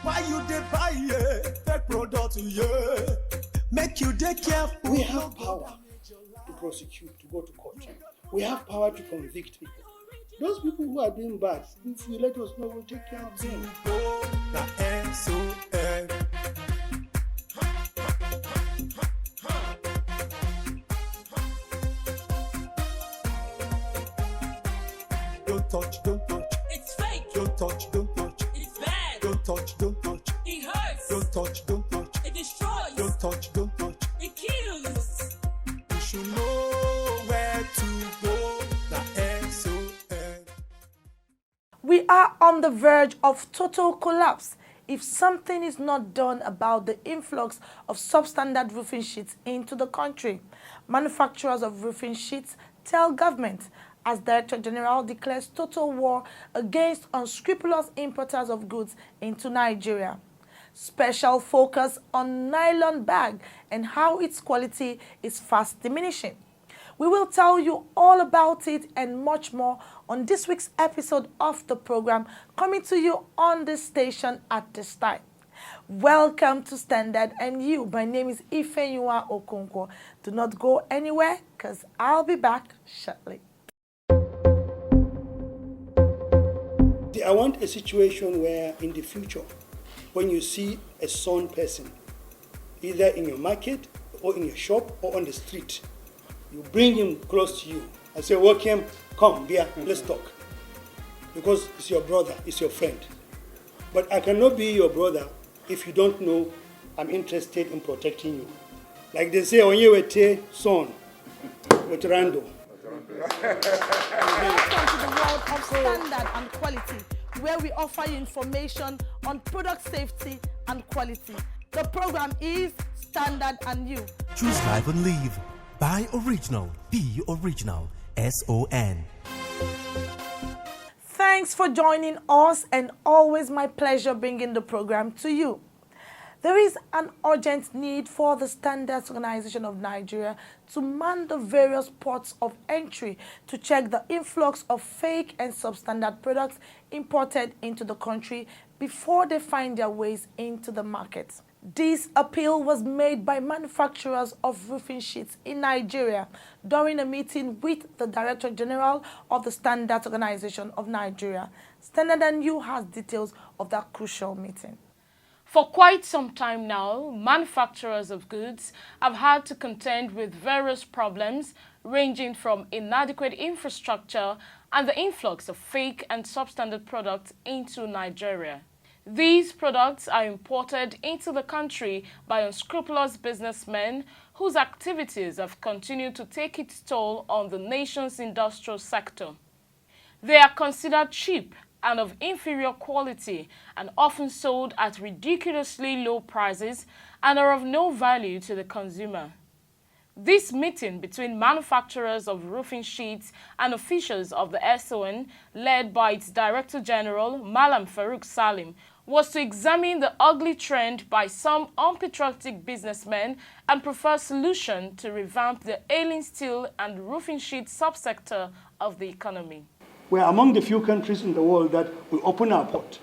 Why you dey buy fake product? Make you dey careful. We have power to prosecute, to go to court. We have power to convict people. Those people who are doing bad, if you let us know, we'll take care of them. Don't touch, don't touch. It's fake. Don't touch, don't touch. It's bad. Don't touch, don't touch. It hurts. Don't touch, don't touch. It destroys. Don't touch, don't touch. It kills. You should know where to go. The SON. We are on the verge of total collapse if something is not done about the influx of substandard roofing sheets into the country. Manufacturers of roofing sheets tell government as Director General declares total war against unscrupulous importers of goods into Nigeria. Special focus on nylon bag and how its quality is fast diminishing. We will tell you all about it and much more on this week's episode of the program, coming to you on this station at this time. Welcome to Standard and You. My name is Ifeyinwa Okonkwo. Do not go anywhere because I'll be back shortly. I want a situation where in the future, when you see a son person, either in your market or in your shop or on the street, you bring him close to you and say, welcome, come, beer, let's talk. Because it's your brother, it's your friend. But I cannot be your brother if you don't know I'm interested in protecting you. Like they say, when you were son, with Rando. Welcome to the world of standard and quality, where we offer you information on product safety and quality. The program is Standard and You. Choose live and leave. Buy original. Be original. SON. Thanks for joining us, and always my pleasure bringing the program to you. There is an urgent need for the Standards Organization of Nigeria to man the various ports of entry to check the influx of fake and substandard products imported into the country before they find their ways into the market. This appeal was made by manufacturers of roofing sheets in Nigeria during a meeting with the Director General of the Standards Organization of Nigeria. Standard and You has details of that crucial meeting. For quite some time now, manufacturers of goods have had to contend with various problems ranging from inadequate infrastructure and the influx of fake and substandard products into Nigeria. These products are imported into the country by unscrupulous businessmen whose activities have continued to take its toll on the nation's industrial sector. They are considered cheap and of inferior quality and often sold at ridiculously low prices and are of no value to the consumer. This meeting between manufacturers of roofing sheets and officials of the SON, led by its Director General, Malam Farouk Salim, was to examine the ugly trend by some unpatriotic businessmen and prefer a solution to revamp the ailing steel and roofing sheet subsector of the economy. We're among the few countries in the world that we open our port.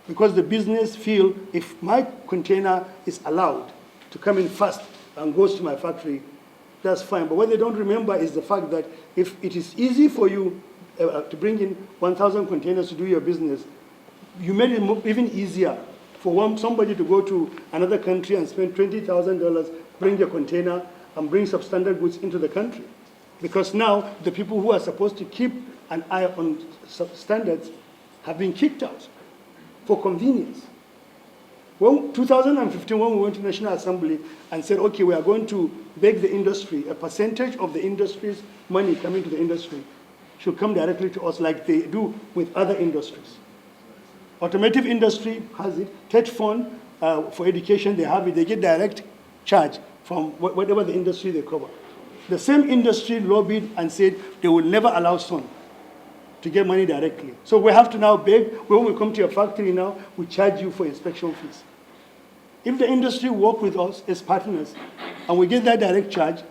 Because the business feel if my container is allowed to come in fast and goes to my factory, that's fine. But what they don't remember is the fact that if it is easy for you to bring in 1,000 containers to do your business, you made it even easier for somebody to go to another country and spend $20,000, bring your container, and bring substandard goods into the country. Because now the people who are supposed to keep an eye on standards have been kicked out for convenience. Well, 2015, when we went to National Assembly and said, okay, we are going to beg the industry, a percentage of the industry's money coming to the industry should come directly to us like they do with other industries. Automotive industry has it. TED Fund for education, they have it. They get direct charge from whatever the industry they cover. The same industry lobbied and said they will never allow Sun to get money directly. So we have to now beg, when we come to your factory now, we charge you for inspection fees. If the industry work with us as partners and we get that direct charge,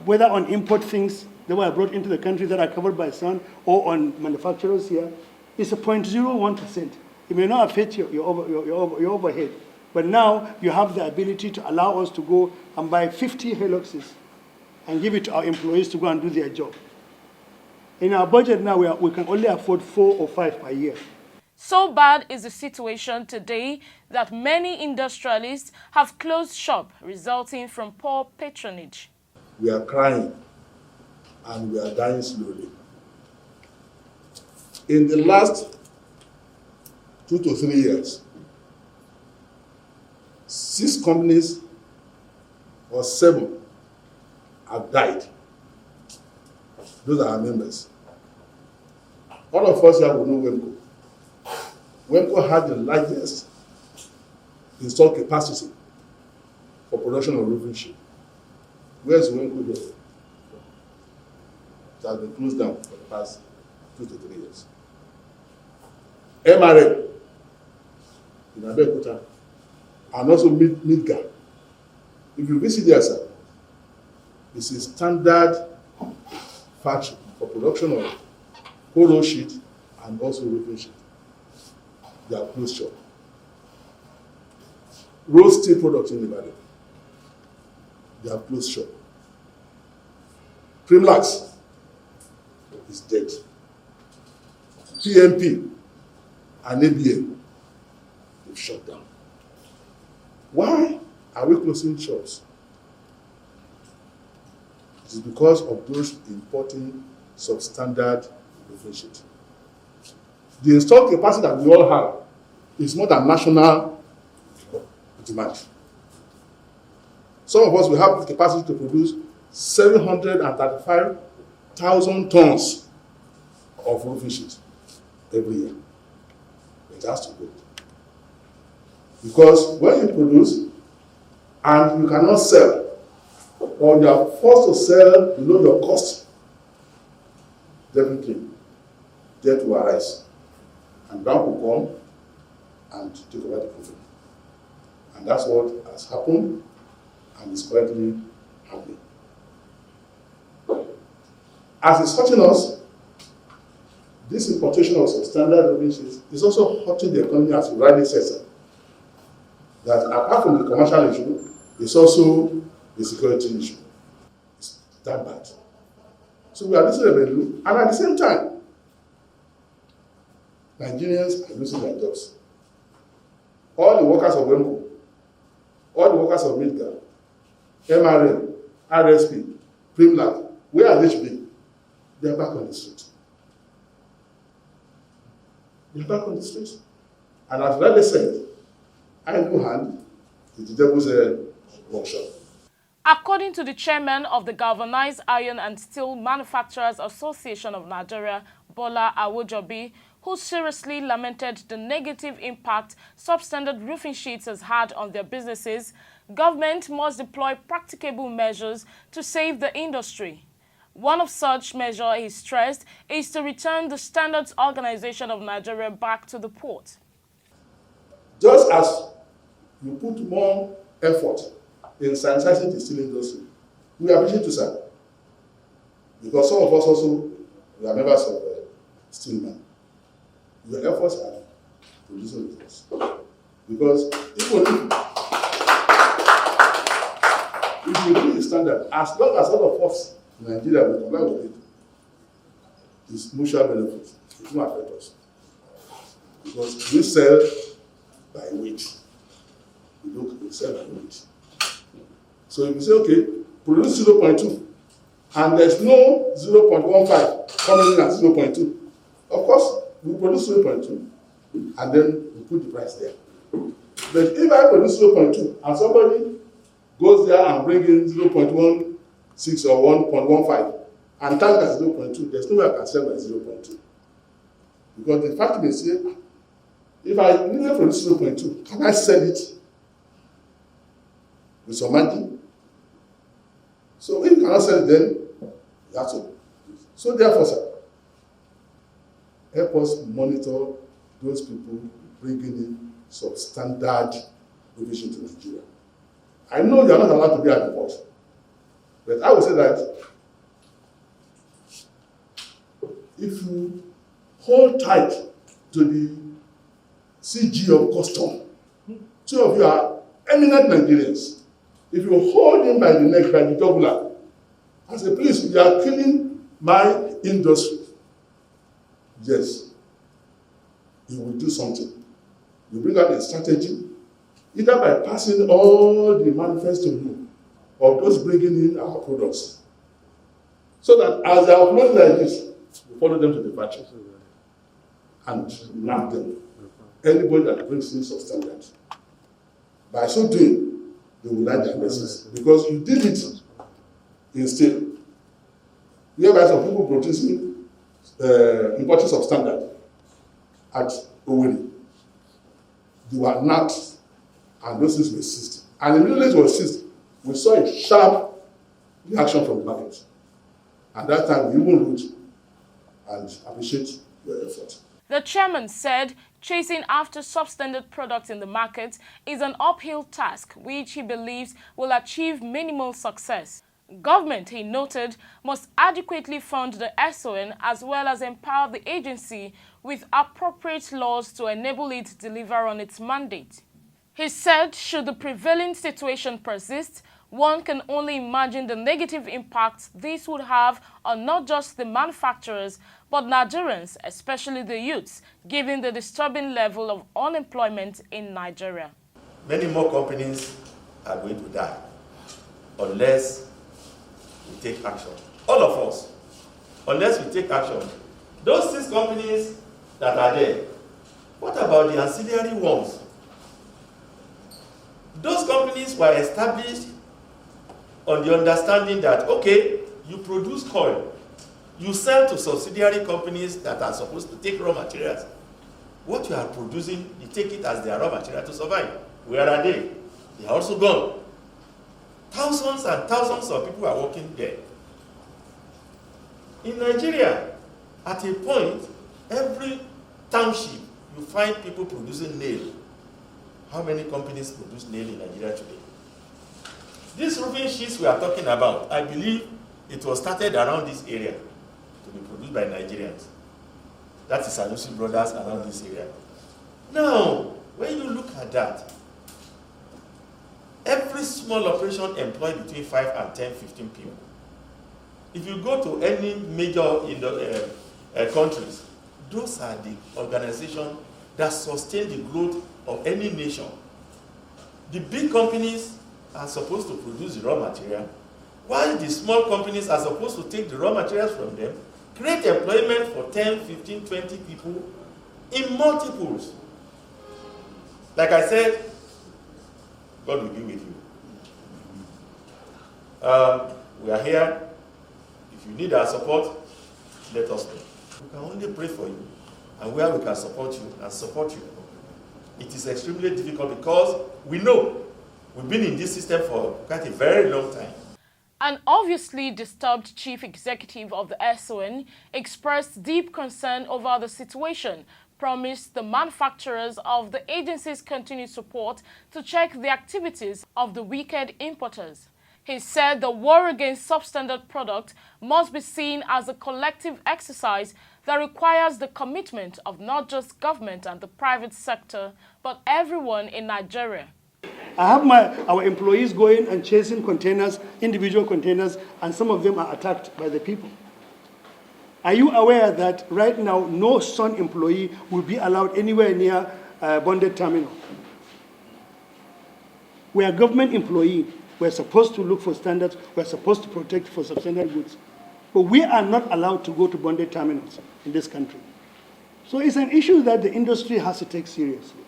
whether on import things that were brought into the country that are covered by Sun or on manufacturers here, it's a 0.01%. It may not affect your overhead, but now you have the ability to allow us to go and buy 50 Hiluxes and give it to our employees to go and do their job. In our budget now, we can only afford 4 or 5 per year. So bad is the situation today that many industrialists have closed shop, resulting from poor patronage. We are crying and we are dying slowly. In the last 2 to 3 years, 6 companies or 7 have died. Those are our members. All of us here will know Wemco. Wemco had the largest installed capacity for production of roofing sheet. Where's Wemco there? It has been closed down for the past 2 to 3 years. MRM in Abeokuta and also Midgar. If you visit there, sir, it's a standard factory for production of polo sheet and also roofing sheet. They are closed shop. Road steel products in Ibadan. They are closed shop. Primlax is dead. PMP and ABA, they've shut down. Why are we closing shops? It is because of those importing substandard roofing sheet. The installed capacity that we all have is more than national demand. Some of us will have the capacity to produce 735,000 tons of roofing sheet every year. It has to go. Because when you produce and you cannot sell, or you are forced to sell below your cost, definitely debt will arise. And bank will come and take over the company. And that's what has happened and is currently happening. As it's hurting us, this importation of substandard roofing sheets is also hurting the economy, as you rightly said, sir. That apart from the commercial issue, it's also the security issue. It's that bad. So we are losing revenue, and at the same time, Nigerians are losing their jobs. All the workers of Wemco, all the workers of Midgar, MRM, RSP, Primlac, where are they to be? They are back on the street. They are back on the street. And as Riley said, idle hand is the devil's workshop. According to the chairman of the Galvanized Iron and Steel Manufacturers Association of Nigeria, Bola Awojobi, who seriously lamented the negative impact substandard roofing sheets has had on their businesses, government must deploy practicable measures to save the industry. One of such measures, he stressed, is to return the Standards Organization of Nigeria back to the port. Just as you put more effort in sanitizing the steel industry, we appreciate you, sir. Because some of us also, we are members of Steelman. Your efforts are producing results. Because if you do the standard, as long as all of us in Nigeria will comply with it, it's mutual benefit. It won't affect us. Because we sell by weight. We sell by weight. So if you say, okay, produce 0.2, and there's no 0.15 coming in at 0.2, of course, we produce 0.2, and then we put the price there. But if I produce 0.2, and somebody goes there and brings in 0.16 or 1.15, and tag as 0.2, there's no way I can sell by 0.2. Because the fact may say, if I really produce 0.2, can I sell it with some margin? So if you cannot sell it, then you have to. So therefore, sir, help us monitor those people bringing in substandard provision to Nigeria. I know you are not allowed to be at the port, but I would say that if you hold tight to the CG of custom. Two of you are eminent Nigerians. If you hold him by the neck, by the jugular, and say, please, you are killing my industry. Yes, you will do something. You bring out a strategy, either by passing all the manifests to you, or those bringing in our products. So that as they are uploaded like this, you follow them to the factory and mark them. Anybody that brings in substandard. By so doing, they will write their messages. Because you did it in steel. We have some people producing importing substandard at Owerri. They were not, and those things were seized. And immediately it was seized, we saw a sharp reaction from the market. At that time, we even wrote and appreciate your effort. The chairman said chasing after substandard products in the market is an uphill task which he believes will achieve minimal success. Government, he noted, must adequately fund the SON as well as empower the agency with appropriate laws to enable it to deliver on its mandate. He said should the prevailing situation persist, one can only imagine the negative impact this would have on not just the manufacturers, but Nigerians, especially the youths, given the disturbing level of unemployment in Nigeria. Many more companies are going to die unless we take action. All of us, unless we take action. Those 6 companies that are there, what about the ancillary ones? Those companies were established on the understanding that, okay, you produce coil, you sell to subsidiary companies that are supposed to take raw materials. What you are producing, you take it as their raw material to survive. Where are they? They are also gone. Thousands and thousands of people are working there. In Nigeria, at a point, every township, you find people producing nail. How many companies produce nail in Nigeria today? These roofing sheets we are talking about, I believe it was started around this area to be produced by Nigerians. That is Sanusi Brothers around this area. Now, when you look at that, every small operation employs between 5 and 10, 15 people. If you go to any major countries, those are the organizations that sustain the growth of any nation. The big companies are supposed to produce the raw material, while the small companies are supposed to take the raw materials from them, create employment for 10, 15, 20 people in multiples. Like I said, God will be with you. We are here. If you need our support, let us know. We can only pray for you, and where we can support you and support you. It is extremely difficult because we know we've been in this system for quite a very long time. An obviously disturbed chief executive of the SON expressed deep concern over the situation, promised the manufacturers of the agency's continued support to check the activities of the wicked importers. He said the war against substandard products must be seen as a collective exercise that requires the commitment of not just government and the private sector, but everyone in Nigeria. I have our employees going and chasing containers, individual containers, and some of them are attacked by the people. Are you aware that right now no SON employee will be allowed anywhere near bonded terminal? We are government employee. We're supposed to look for standards. We're supposed to protect for substandard goods. But we are not allowed to go to bonded terminals in this country. So it's an issue that the industry has to take seriously.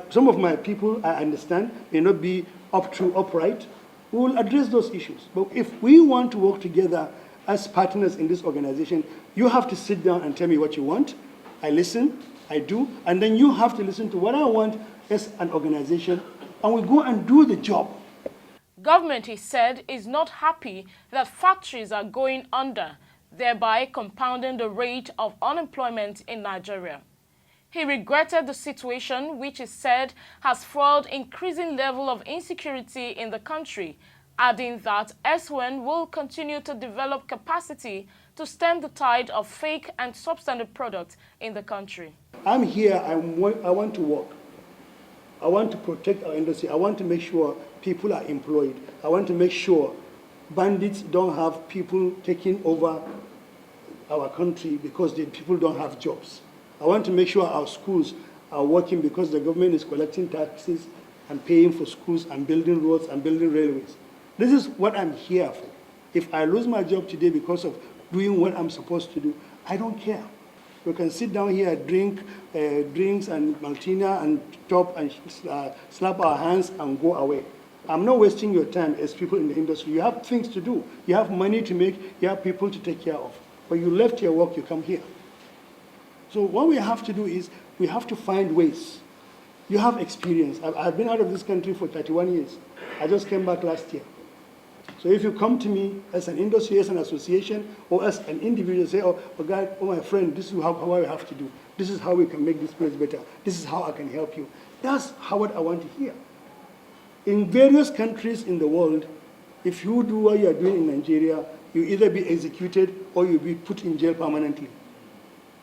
Some of my people, I understand, may not be upright. We will address those issues. But if we want to work together as partners in this organization, you have to sit down and tell me what you want. I listen, I do, and then you have to listen to what I want as an organization, and we go and do the job. Government, he said, is not happy that factories are going under, thereby compounding the rate of unemployment in Nigeria. He regretted the situation, which he said has fueled increasing level of insecurity in the country, adding that SON will continue to develop capacity to stem the tide of fake and substandard products in the country. I'm here, I want to work. I want to protect our industry. I want to make sure people are employed. I want to make sure bandits don't have people taking over our country because the people don't have jobs. I want to make sure our schools are working because the government is collecting taxes and paying for schools and building roads and building railways. This is what I'm here for. If I lose my job today because of doing what I'm supposed to do, I don't care. We can sit down here, drink drinks and Maltina and top and slap our hands and go away. I'm not wasting your time as people in the industry. You have things to do. You have money to make. You have people to take care of. But you left your work, you come here. So what we have to do is we have to find ways. You have experience. I've been out of this country for 31 years. I just came back last year. So if you come to me as an industry, as an association, or as an individual, say, oh God, oh my friend, this is how we have to do. This is how we can make this place better. This is how I can help you. That's what I want to hear. In various countries in the world, if you do what you are doing in Nigeria, you either be executed or you'll be put in jail permanently.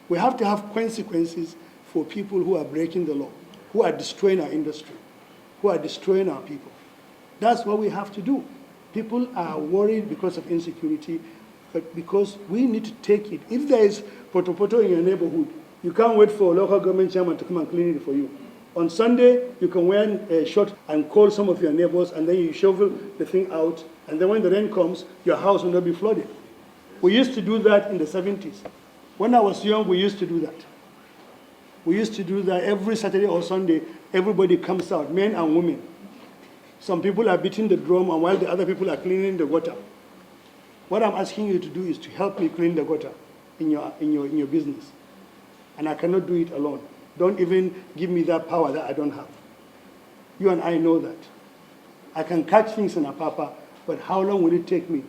We have to have consequences for people who are breaking the law, who are destroying our industry, who are destroying our people. That's what we have to do. People are worried because of insecurity, but because we need to take it. If there is poto in your neighborhood, you can't wait for a local government chairman to come and clean it for you. On Sunday, you can wear a shirt and call some of your neighbors, and then you shovel the thing out, and then when the rain comes, your house will not be flooded. We used to do that in the 70s. When I was young, we used to do that. We used to do that every Saturday or Sunday. Everybody comes out, men and women. Some people are beating the drum, and while the other people are cleaning the gutter. What I'm asking you to do is to help me clean the gutter in your business. And I cannot do it alone. Don't even give me that power that I don't have. You and I know that. I can catch things in a papa, but how long will it take me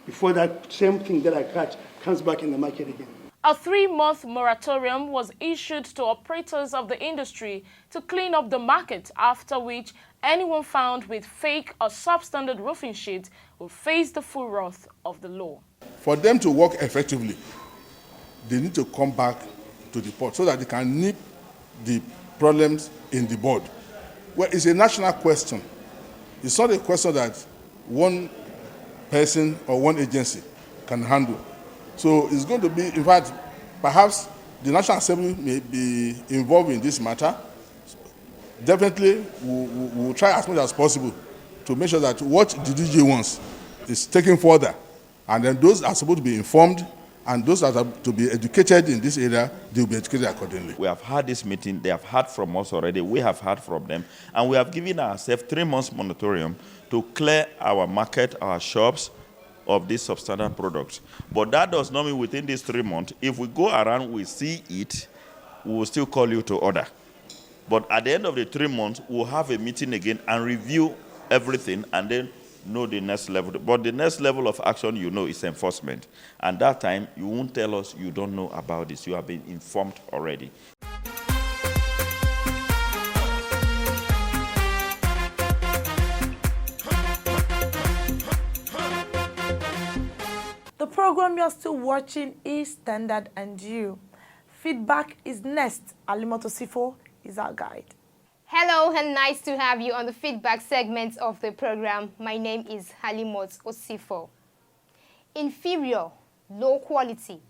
before that same thing that I catch comes back in the market again? A 3-month moratorium was issued to operators of the industry to clean up the market, after which anyone found with fake or substandard roofing sheets will face the full wrath of the law. For them to work effectively, they need to come back to the port so that they can nip the problems in the bud. Well, it's a national question. It's not a question that one person or one agency can handle. So it's going to be, in fact, perhaps the National Assembly may be involved in this matter. Definitely, we'll try as much as possible to make sure that what the DJ wants is taken further. And then those are supposed to be informed, and those that are to be educated in this area, they will be educated accordingly. We have had this meeting. They have heard from us already. We have heard from them. And we have given ourselves 3 months moratorium to clear our market, our shops, of these substandard products. But that does not mean within these 3 months, if we go around, we see it, we will still call you to order. But at the end of the 3 months, we'll have a meeting again and review everything and then know the next level. But the next level of action, you know, is enforcement. And that time, you won't tell us you don't know about this. You have been informed already. The program you're still watching is Standard and You. Feedback is next. Alimoto Sifo is our guide. Hello and nice to have you on the feedback segment of the program. My name is Halimot Osifo. Inferior, low quality,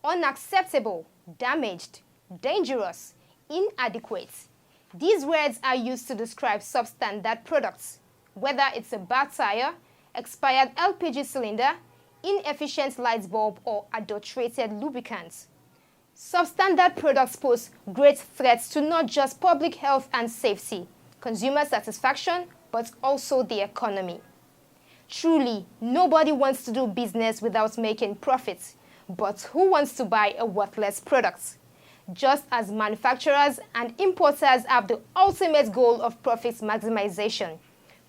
unacceptable, damaged, dangerous, inadequate. These words are used to describe substandard products, whether it's a bad tire, expired LPG cylinder, inefficient light bulb, or adulterated lubricants. Substandard products pose great threats to not just public health and safety, consumer satisfaction, but also the economy. Truly, nobody wants to do business without making profits, but who wants to buy a worthless product? Just as manufacturers and importers have the ultimate goal of profit maximization,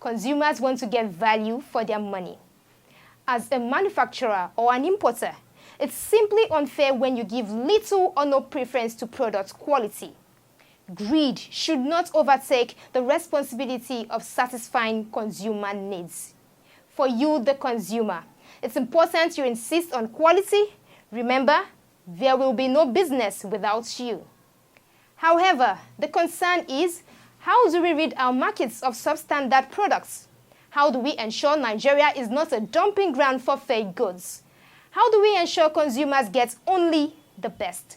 consumers want to get value for their money. As a manufacturer or an importer, it's simply unfair when you give little or no preference to product quality. Greed should not overtake the responsibility of satisfying consumer needs. for you, the consumer. It's important you insist on quality. Remember, there will be no business without you. However, the concern is, how do we rid our markets of substandard products? How do we ensure Nigeria is not a dumping ground for fake goods? How do we ensure consumers get only the best?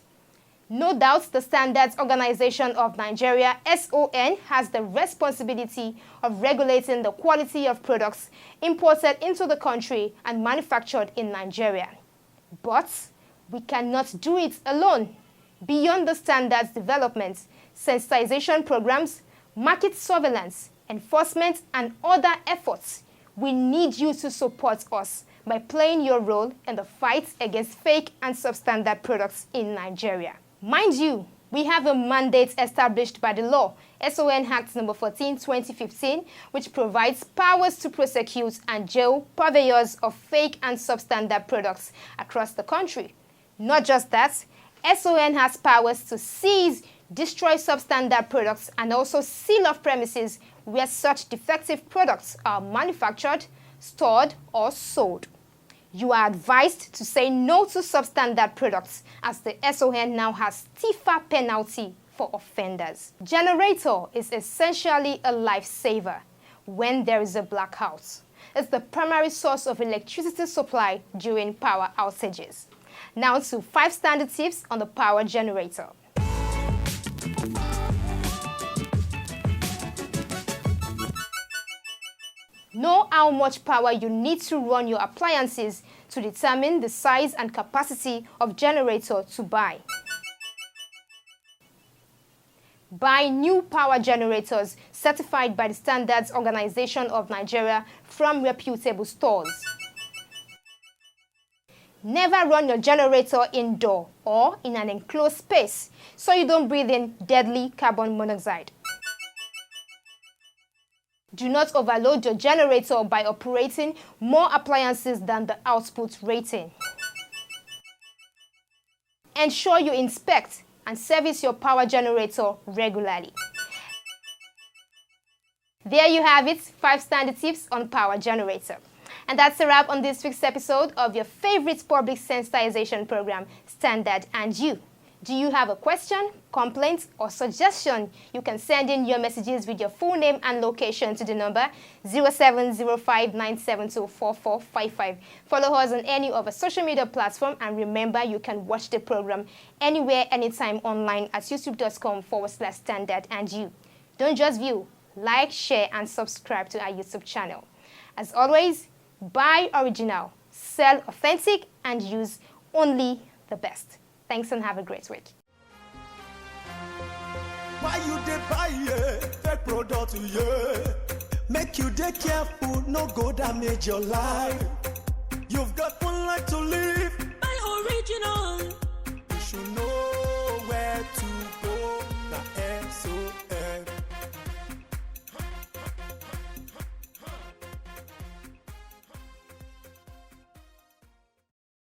No doubt the Standards Organization of Nigeria, SON, has the responsibility of regulating the quality of products imported into the country and manufactured in Nigeria. But we cannot do it alone. Beyond the standards development, sensitization programs, market surveillance, enforcement, and other efforts, we need you to support us by playing your role in the fight against fake and substandard products in Nigeria. Mind you, we have a mandate established by the law, SON Act No. 14, 2015, which provides powers to prosecute and jail purveyors of fake and substandard products across the country. Not just that, SON has powers to seize, destroy substandard products, and also seal off premises where such defective products are manufactured, stored, or sold. You are advised to say no to substandard products, as the SON now has stiffer penalty for offenders. Generator is essentially a lifesaver when there is a blackout. It's the primary source of electricity supply during power outages. Now to 5 standard tips on the power generator. Know how much power you need to run your appliances to determine the size and capacity of generator to buy. Buy new power generators certified by the Standards Organization of Nigeria from reputable stores. Never run your generator indoor or in an enclosed space so you don't breathe in deadly carbon monoxide. Do not overload your generator by operating more appliances than the output rating. Ensure you inspect and service your power generator regularly. There you have it, 5 standard tips on power generator. And that's a wrap on this week's episode of your favorite public sensitization program, Standard and You. Do you have a question, complaint, or suggestion? You can send in your messages with your full name and location to the number 0705-972-4455. Follow us on any of our social media platform, and remember, you can watch the program anywhere, anytime online at youtube.com/Standard and You. Don't just view, like, share, and subscribe to our YouTube channel. As always, buy original, sell authentic, and use only the best. Thanks and have a great week. Why you dey buy fake product, Make you dey careful, no go damage your life. You've got one life to live. Buy original.